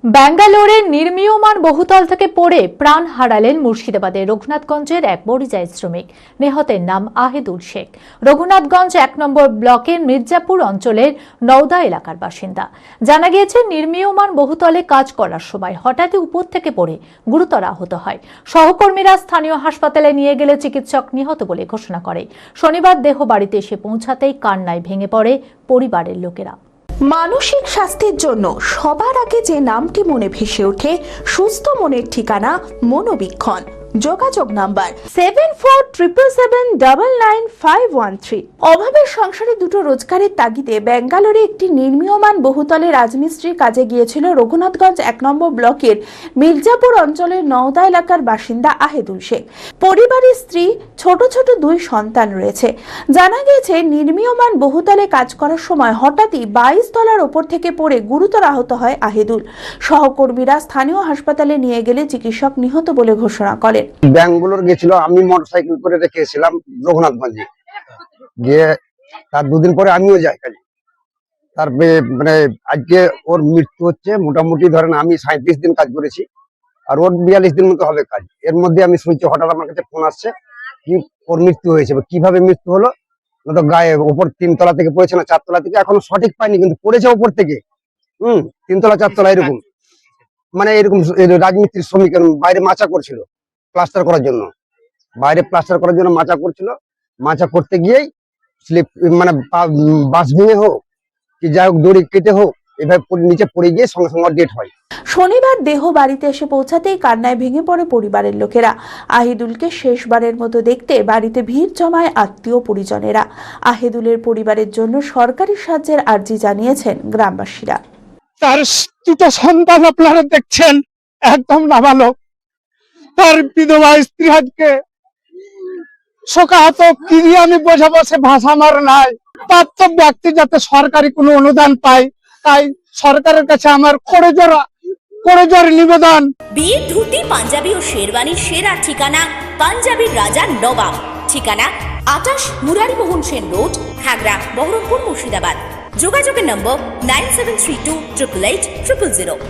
ব্যাঙ্গালোরের নির্মীয়মান বহুতল থেকে পড়ে প্রাণ হারালেন মুর্শিদাবাদের রঘুনাথগঞ্জের এক পরিযায়ী শ্রমিক। নিহতের নাম আহিদুল শেখ। রঘুনাথগঞ্জ ১ নম্বর ব্লকের মির্জাপুর অঞ্চলের নওদা এলাকার বাসিন্দা। জানা গিয়েছে, নির্মীয়মান বহুতলে কাজ করার সময় হঠাৎই উপর থেকে পড়ে গুরুতর আহত হয়। সহকর্মীরা স্থানীয় হাসপাতালে নিয়ে গেলে চিকিৎসক নিহত বলে ঘোষণা করে। শনিবার দেহ বাড়িতে এসে পৌঁছাতেই কান্নায় ভেঙে পড়ে পরিবারের লোকেরা। মানসিক স্বাস্থ্যের জন্য সবার আগে যে নামটি মনে ভেসে ওঠে, সুস্থ মনের ঠিকানা মনোবীক্ষণ। যোগাযোগ নাম্বার 7477799513। অভাবের সংসারে দুটো রোজগারের তাগিদে ব্যাঙ্গালোরে একটি নির্মীয়মান বহুতলে রাজমিস্ত্রির কাজে গিয়েছিল রঘুনাথগঞ্জ ১ নম্বর ব্লকের মির্জাপুর অঞ্চলের নওদা এলাকার বাসিন্দা আহিদুল শেখ। পরিবারের স্ত্রী, ছোট ছোট ২ সন্তান রয়েছে। জানা গিয়েছে, নির্মীয়মান বহুতলে কাজ করার সময় হঠাৎই ২২ তলার ওপর থেকে পড়ে গুরুতর আহত হয় আহিদুল। সহকর্মীরা স্থানীয় হাসপাতালে নিয়ে গেলে চিকিৎসক নিহত বলে ঘোষণা করেন। ব্যাঙ্গালোর গেছিল, আমি মোটরসাইকেল করে রেখেছিলাম রঘুনাথগঞ্জে গিয়ে। তার ২ দিন পরে আমিও যাই কাজে। তার মানে আজকে ওর মৃত্যু হচ্ছে। মোটামুটি ধরেন আমি ৩৭ দিন কাজ করেছি, আর ওর ৪২ দিন মতো হবে কাজ। এর মধ্যে আমি শুনছি, হঠাৎ আমার কাছে ফোন আসছে কি ওর মৃত্যু হয়েছে। কিভাবে মৃত্যু হলো, তো গায়ে ওপর ৩ তলা থেকে পড়েছে না ৪ তলা থেকে, এখনো সঠিক পাইনি, কিন্তু পড়েছে ওপর থেকে। ৩ তলা ৪ তলা এরকম, মানে এরকম রাজমিস্ত্রির শ্রমিক বাইরে মাচা করছিল প্লাস্টার করার জন্য। বাইরে প্লাস্টার করার জন্য মাচা করছিল। মাচা করতে গিয়েই স্লিপ, মানে বাস ভেঙে হোক কি যাই হোক, দড়ি কেটে হোক, এভাবে নিচে পড়ে গিয়ে সঙ্গে সঙ্গে ডেট হয়। শনিবার দেহ বাড়িতে এসে পৌঁছাতেই কান্নায় ভেঙে পড়ে পরিবারের লোকেরা। আহিদুলকে শেষবারের মতো দেখতে বাড়িতে ভিড় জমায় আত্মীয় পরিজনেরা। আহিদুলের পরিবারের জন্য সরকারি সাহায্যের আর্জি জানিয়েছেন গ্রামবাসীরা। তার 2টো সন্তান আপনারা দেখছেন, একদম নাবালক। তার বিধবা স্ত্রী আজকে শোকাহত। কি দিয়ে আমি বোঝাবো, সে ভাষা আমার নাই। প্রাপ্ত ব্যক্তি যাতে সরকারি কোনো অনুদান পায়, তাই সরকারের কাছে আমার করজোর নিবেদন। বিয়ের ধুতি, পাঞ্জাবি ও শেরওয়ানির সেরা ঠিকানা পাঞ্জাবির রাজা নবাব। ঠিকানা ২৮ মুরারিমোহন সেন রোড, খাগড়া, বহরমপুর, মুর্শিদাবাদ। যোগাযোগের নম্বর 9732888000।